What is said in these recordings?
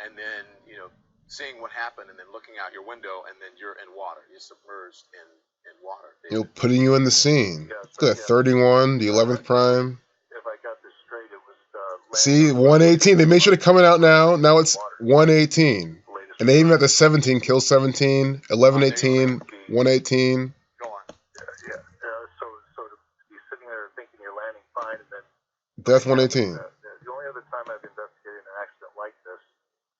and then seeing what happened, and then looking out your window, and then you're in water. You're submerged in water. Putting you in the scene. Look at 31, the 11th prime. If I got this straight, it was see 118. They made sure to coming out now. Now it's 118, and they even at the 17 kill 17, 1118, 118. So to be sitting there thinking you're landing fine, and then death 118. The only other time I've investigated an accident like this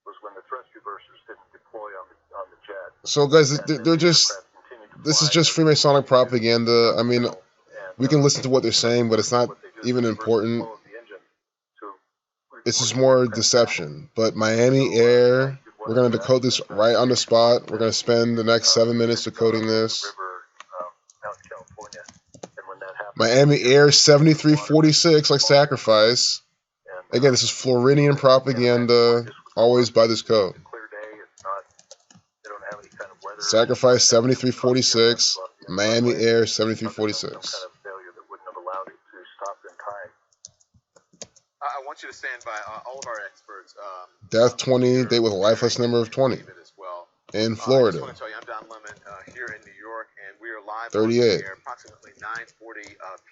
was when the thrust reversers didn't deploy on the jet. So guys, they're just, this is just Freemasonic propaganda. I mean, we can listen to what they're saying, but it's not even important. This is more deception. But Miami Air, we're going to decode this right on the spot. We're going to spend the next 7 minutes decoding this. Miami Air 7346, like sacrifice. Again, this is Floridian propaganda, always by this code. Sacrifice 7346, Miami Air 7346. I want you to stand by all of our experts. Death 20, date with a lifeless number of 20. In Florida. I just want to tell you, I'm Don Lemon here in New York, and we are live 38. on the air, approximately 9:40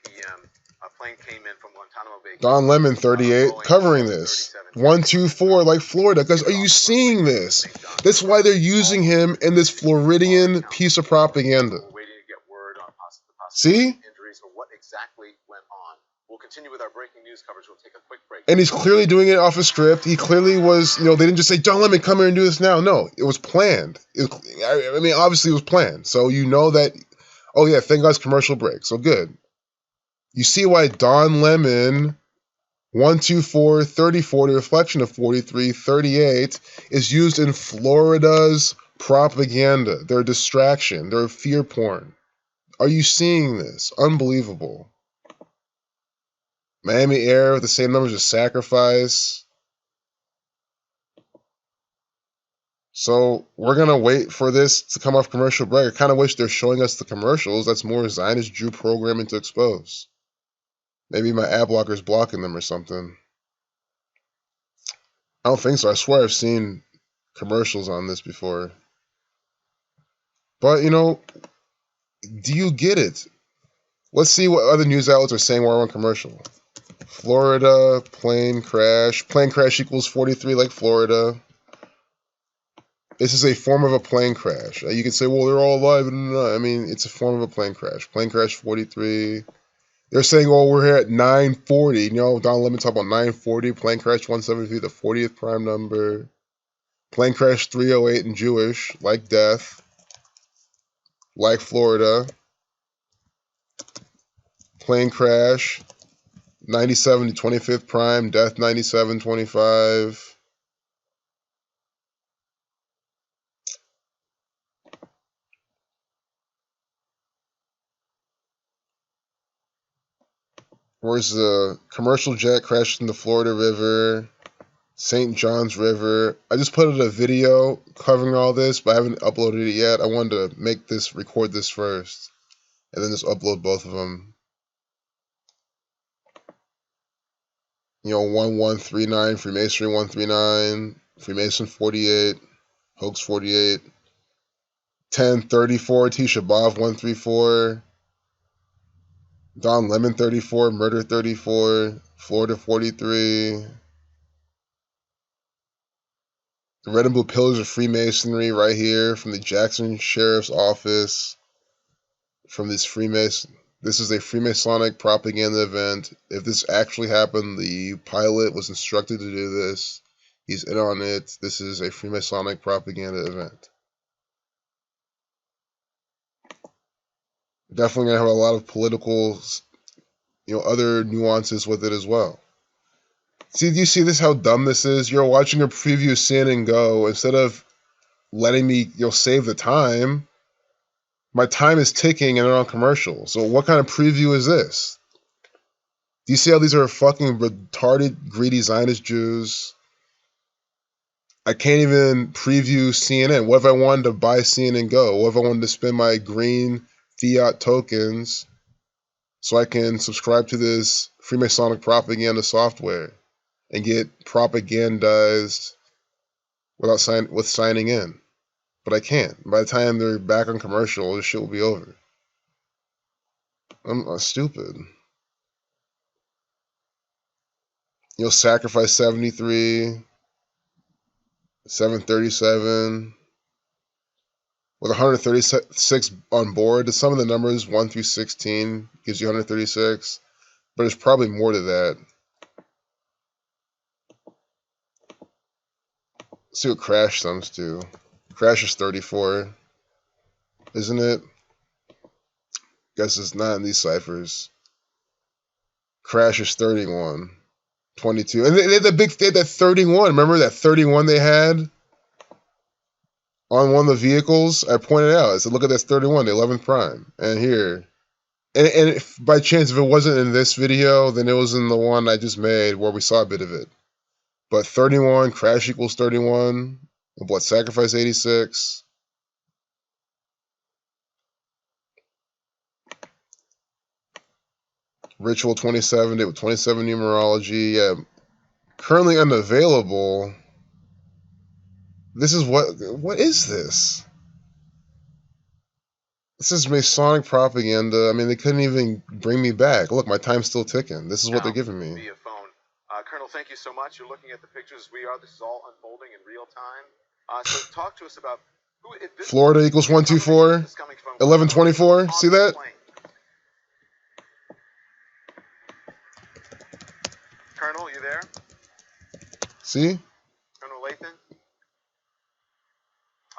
p.m. A plane came in from Guantanamo Bay. Don Lemon 38, covering this. 124, like Florida. Guys, are you seeing this? That's why they're using him in this Floridian piece of propaganda. See? Injuries or what exactly went on. We'll continue with our breaking news coverage. We'll take a quick break. And he's clearly doing it off a script. He clearly was, they didn't just say, Don Lemon, come here and do this now. No, it was planned. I mean, obviously it was planned. So you know that, oh yeah, thank God's commercial break. So good. You see why Don Lemon 124 34, the reflection of 43 38, is used in Florida's propaganda, their distraction, their fear porn. Are you seeing this? Unbelievable. Miami Air with the same numbers as sacrifice. So we're going to wait for this to come off commercial break. I kind of wish they're showing us the commercials. That's more Zionist Jew programming to expose. Maybe my ad blocker is blocking them or something. I don't think so. I swear I've seen commercials on this before. But, do you get it? Let's see what other news outlets are saying while we're on commercial. Florida, plane crash. Plane crash equals 43 like Florida. This is a form of a plane crash. You can say, well, they're all alive. I mean, it's a form of a plane crash. Plane crash 43. They're saying, oh, we're here at 940. Don Lemon talk about 940. Plane crash 173, the 40th prime number. Plane crash 308 in Jewish, like death. Like Florida. Plane crash 97 to 25th prime, death 9725. Where's the commercial jet crashed in the Florida River, St. John's River. I just put out a video covering all this, but I haven't uploaded it yet. I wanted to record this first, and then just upload both of them. 1139, Freemasonry 139, Freemason 48, Hoax 48, 1034, Tisha B'Av 134, Don Lemon 34, Murder 34, Florida 43. The red and blue pillars of Freemasonry right here from the Jackson Sheriff's Office. From this Freemason. This is a Freemasonic propaganda event. If this actually happened, the pilot was instructed to do this. He's in on it. This is a Freemasonic propaganda event. Definitely going to have a lot of political, other nuances with it as well. See, do you see this, how dumb this is? You're watching a preview of CNN Go. Instead of letting me, save the time, my time is ticking and they're on commercial. So what kind of preview is this? Do you see how these are fucking retarded, greedy Zionist Jews? I can't even preview CNN. What if I wanted to buy CNN Go? What if I wanted to spend my green fiat tokens so I can subscribe to this Freemasonic propaganda software and get propagandized without signing in. But I can't. By the time they're back on commercial, this shit will be over. I'm stupid. You'll sacrifice 73, 737, with 136 on board. Some of the numbers 1 through 16 gives you 136, but there's probably more to that. Let's see what crash sums do. Crash is 34, isn't it? Guess it's not in these ciphers. Crash is 31, 22, and they had that 31. Remember that 31 they had on one of the vehicles? I pointed out. I said, look at this 31, the 11th prime, and here. And if, by chance, if it wasn't in this video, then it was in the one I just made where we saw a bit of it. But 31, crash equals 31. What, sacrifice 86. Ritual 27, did with 27 numerology. Yeah. Currently unavailable. This is what is this? This is Masonic propaganda. I mean, they couldn't even bring me back. Look, my time's still ticking. This is what they're giving me. Via phone. Colonel, thank you so much. You're looking at the pictures as we are. This is all unfolding in real time. So talk to us about who Florida equals 124, 1124. See that? Colonel, you there? See? Colonel Lathan?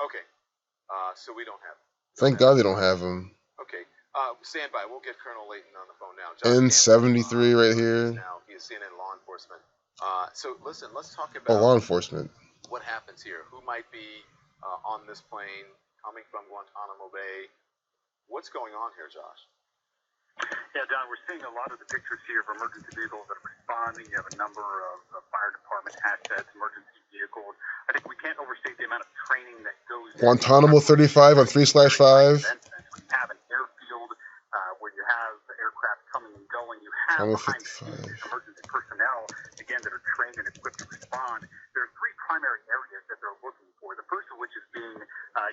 Okay. So we don't have him. Thank God they don't have him. Okay. Stand by. We'll get Colonel Layton on the phone now. N73 right here. Now he is CNN law enforcement. So listen, let's talk about law enforcement. What happens here? Who might be on this plane coming from Guantanamo Bay? What's going on here, Josh? Yeah, Don, we're seeing a lot of the pictures here of emergency vehicles that are responding. You have a number of fire department assets, emergency vehicles. I think we can't overstate the amount of training that goes Guantanamo 35 on 3/5. When you have an airfield where you have aircraft coming and going, you have behind the scenes emergency personnel, again, that are trained and equipped to respond. There are three primary areas that they're looking for. The first of which is being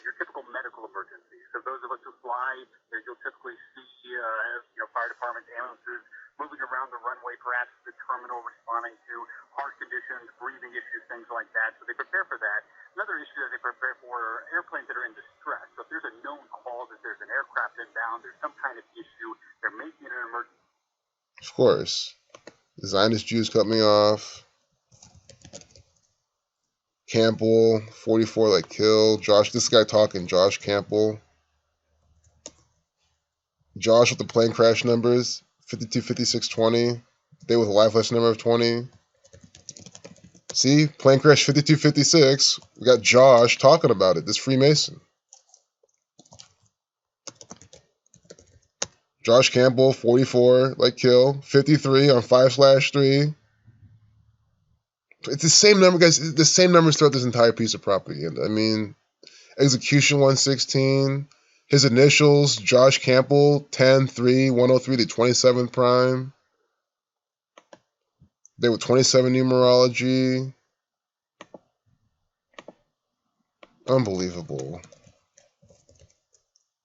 your typical medical emergency. So those of us who fly, you'll typically see fire departments, ambulances moving around the runway, perhaps the terminal, responding to heart conditions, breathing issues, things like that. So they prepare for that. Another issue that they prepare for are airplanes that are in distress. So if there's a known call that there's an aircraft inbound, there's some kind of issue, there may be an emergency. Of course. The Zionist Jews cut me off. Campbell, 44 like kill. Josh, this guy talking, Josh Campbell. Josh with the plane crash numbers, 52, 56, 20. They with a life lesson number of 20. See, plane crash 52, 56. We got Josh talking about it, this Freemason. Josh Campbell, 44, like kill. 53 on 5/3. It's the same number, guys. The same numbers throughout this entire piece of propaganda. I mean, execution 116. His initials, Josh Campbell, 10-3, 103, the 27th prime. They were 27 numerology. Unbelievable.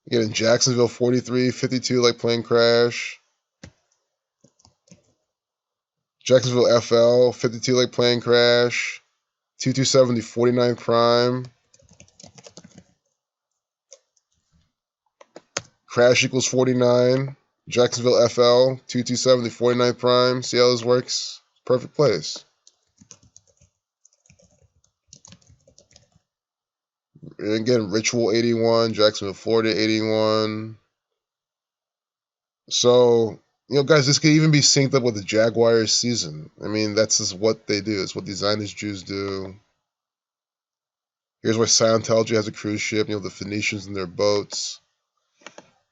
Again, in Jacksonville, 43, 52, like plane crash. Jacksonville FL, 52, like plane crash. 227, the 49th prime. Crash equals 49. Jacksonville FL, 227, the 49th prime. See how this works? Perfect place. And again, Ritual 81, Jacksonville, Florida 81. So, guys, this could even be synced up with the Jaguars season. I mean, that's just what they do. It's what the Zionist Jews do. Here's where Scientology has a cruise ship, the Phoenicians in their boats.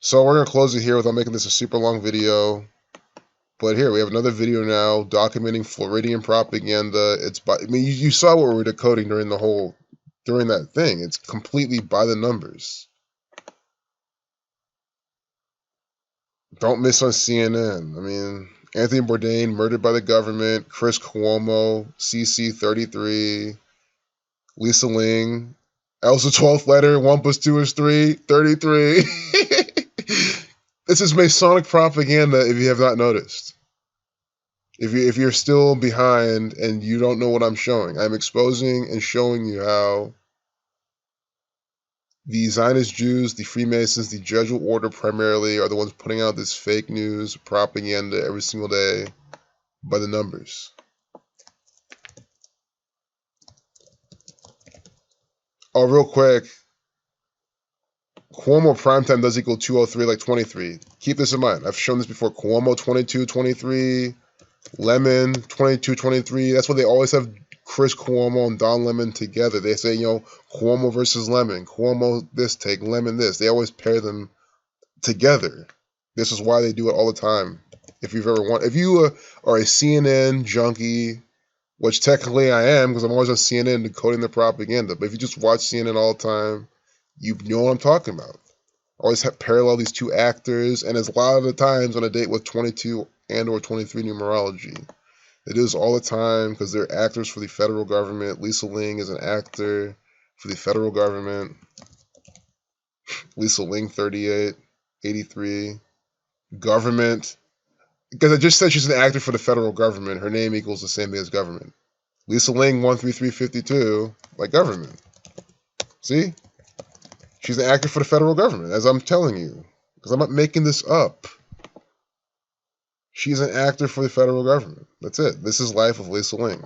So we're going to close it here without making this a super long video. But here, we have another video now documenting Floridian propaganda. You saw what we were decoding during that thing. It's completely by the numbers. Don't miss on CNN. I mean, Anthony Bourdain murdered by the government. Chris Cuomo, CC 33. Lisa Ling. L's the 12th letter. 1 plus 2 is 3. 33. This is Masonic propaganda if you have not noticed. If you're still behind and you don't know what I'm showing, I'm exposing and showing you how the Zionist Jews, the Freemasons, the Jesuit order primarily are the ones putting out this fake news propaganda every single day by the numbers. Oh, real quick, Cuomo primetime does equal 203, like 23. Keep this in mind. I've shown this before. Cuomo 22, 23, Lemon 22, 23. That's why they always have Chris Cuomo and Don Lemon together. They say, Cuomo versus Lemon. Cuomo this take, Lemon this. They always pair them together. This is why they do it all the time. If you are a CNN junkie, which technically I am because I'm always on CNN decoding the propaganda, but if you just watch CNN all the time, you know what I'm talking about. Always parallel these two actors, and it's a lot of the times on a date with 22 and or 23 numerology. They do this all the time because they're actors for the federal government. Lisa Ling is an actor for the federal government. Lisa Ling, 38, 83. Government. Because I just said she's an actor for the federal government. Her name equals the same as government. Lisa Ling, 13352, like government. See? She's an actor for the federal government, as I'm telling you. Because I'm not making this up. She's an actor for the federal government. That's it. This is life of Lisa Ling.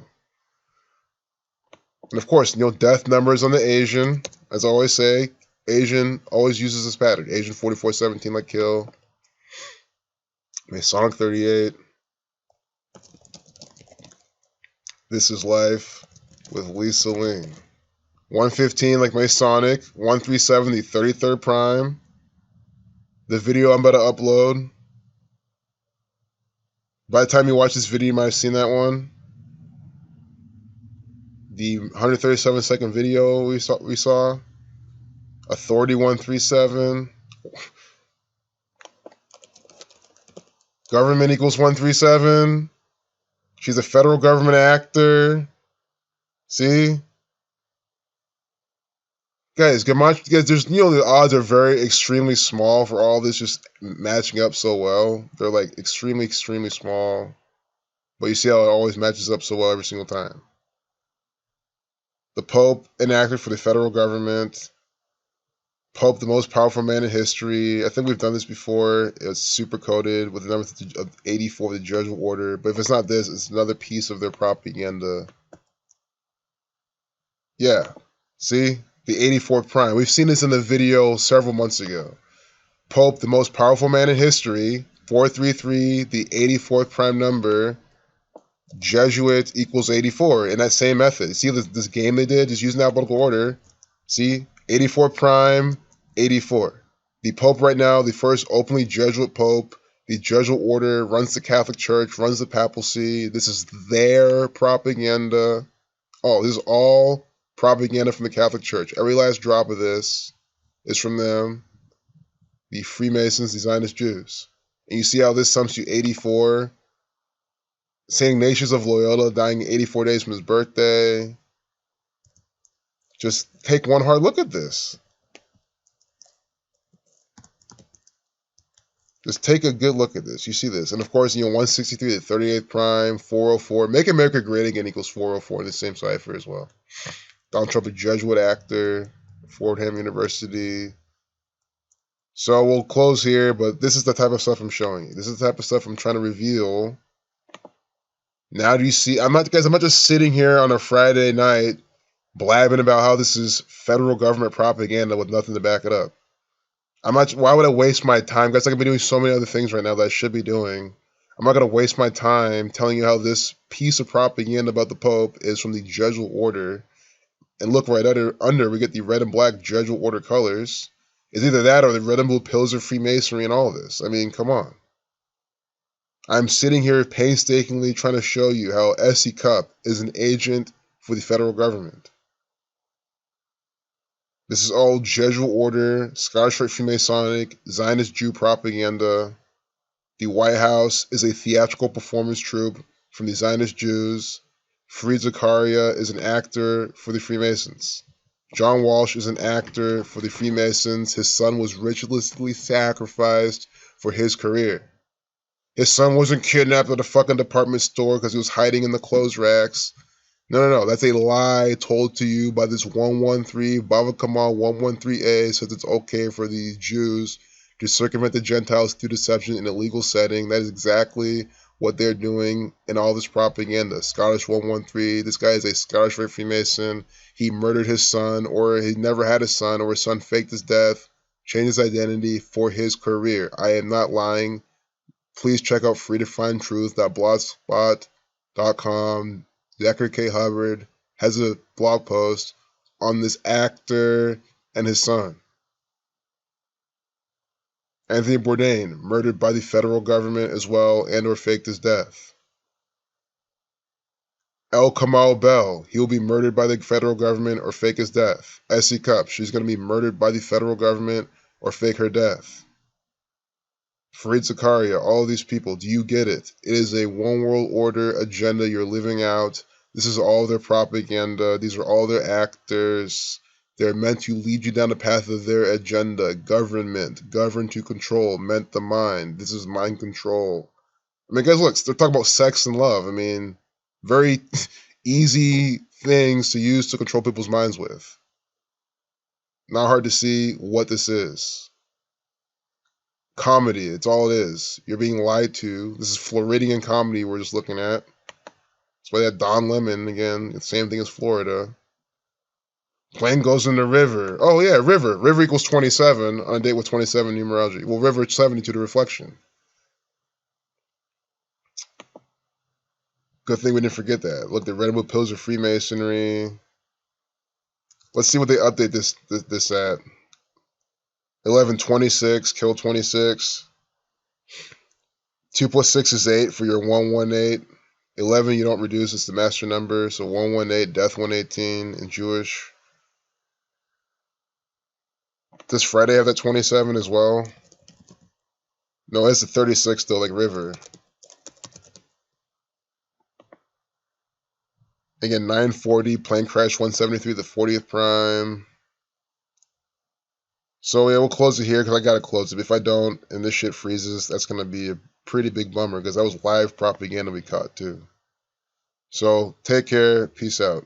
And of course, death numbers on the Asian. As I always say, Asian always uses this pattern. Asian 4417 like kill. Masonic 38. This is life with Lisa Ling. 115 like Masonic. 137 the 33rd prime. The video I'm about to upload. By the time you watch this video, you might have seen that one. The 137-second video we saw. Authority 137. Government equals 137. She's a federal government actor. See? Guys, there's the odds are very extremely small for all this just matching up so well. They're like extremely, extremely small. But you see how it always matches up so well every single time. The Pope, an actor for the federal government. Pope, the most powerful man in history. I think we've done this before. It's super coded with the number of 84 of the Jesuit order. But if it's not this, it's another piece of their propaganda. Yeah. See? The 84th prime. We've seen this in the video several months ago. Pope, the most powerful man in history. 433, the 84th prime number. Jesuit equals 84 in that same method. See this game they did? Just using alphabetical order. See? 84 prime, 84. The Pope right now, the first openly Jesuit Pope. The Jesuit order runs the Catholic Church, runs the papacy. This is their propaganda. Oh, this is all propaganda from the Catholic Church. Every last drop of this is from them. The Freemasons, the Zionist Jews. And you see how this sums to 84. St. Ignatius of Loyola dying 84 days from his birthday. Just take one hard look at this. Just take a good look at this. You see this. And of course, 163, the 38th prime, 404. Make America Great Again equals 404 in the same cipher as well. Donald Trump, a Jesuit actor, Fordham University. So we'll close here, but this is the type of stuff I'm showing you. This is the type of stuff I'm trying to reveal. Now do you see? I'm not just sitting here on a Friday night blabbing about how this is federal government propaganda with nothing to back it up. Why would I waste my time? Guys, I could be doing so many other things right now that I should be doing. I'm not going to waste my time telling you how this piece of propaganda about the Pope is from the Jesuit order. And look right under, we get the red and black Jesuit order colors. It's either that or the red and blue pillars of Freemasonry and all this. I mean, come on. I'm sitting here painstakingly trying to show you how S.E. Cupp is an agent for the federal government. This is all Jesuit order, Scottish Rite Freemasonic, Zionist Jew propaganda. The White House is a theatrical performance troupe from the Zionist Jews. Fareed Zakaria is an actor for the Freemasons. John Walsh is an actor for the Freemasons. His son was ritualistically sacrificed for his career. His son wasn't kidnapped at a fucking department store because he was hiding in the clothes racks. No. That's a lie told to you by this 113. Baba Kamal 113A says it's okay for the Jews to circumvent the Gentiles through deception in a legal setting. That is exactly what they're doing in all this propaganda. Scottish 113, this guy is a Scottish Rite Freemason. He murdered his son, or he never had a son, or his son faked his death, changed his identity for his career. I am not lying. Please check out freetofindtruth.blogspot.com. Zachary K. Hubbard has a blog post on this actor and his son. Anthony Bourdain, murdered by the federal government as well, and or faked his death. El Kamal Bell, he will be murdered by the federal government or fake his death. Essie Cup, she's going to be murdered by the federal government or fake her death. Fareed Zakaria, all of these people, do you get it? It is a one world order agenda you're living out. This is all their propaganda. These are all their actors. They're meant to lead you down the path of their agenda. Government, govern to control, meant the mind. This is mind control. I mean, guys, look, they're talking about sex and love. I mean, very easy things to use to control people's minds with. Not hard to see what this is. Comedy, it's all it is. You're being lied to. This is Floridian comedy we're just looking at. That's why they had Don Lemon again. The same thing as Florida. Plane goes in the river. Oh yeah, river. River equals 27 on a date with 27 numerology. Well, river 72 to reflection. Good thing we didn't forget that. Look, the Redwood Pills are Freemasonry. Let's see what they update this at. 1126, kill 26. 2 plus 6 is 8 for your 118. 11 you don't reduce, it's the master number. So 118, death 118 in Jewish. Does Friday have that 27 as well? No, it's a 36 though, like River. Again, 940, plane crash 173, the 40th prime. So yeah, we'll close it here because I gotta close it. If I don't, and this shit freezes, that's gonna be a pretty big bummer because that was live propaganda we caught too. So take care, peace out.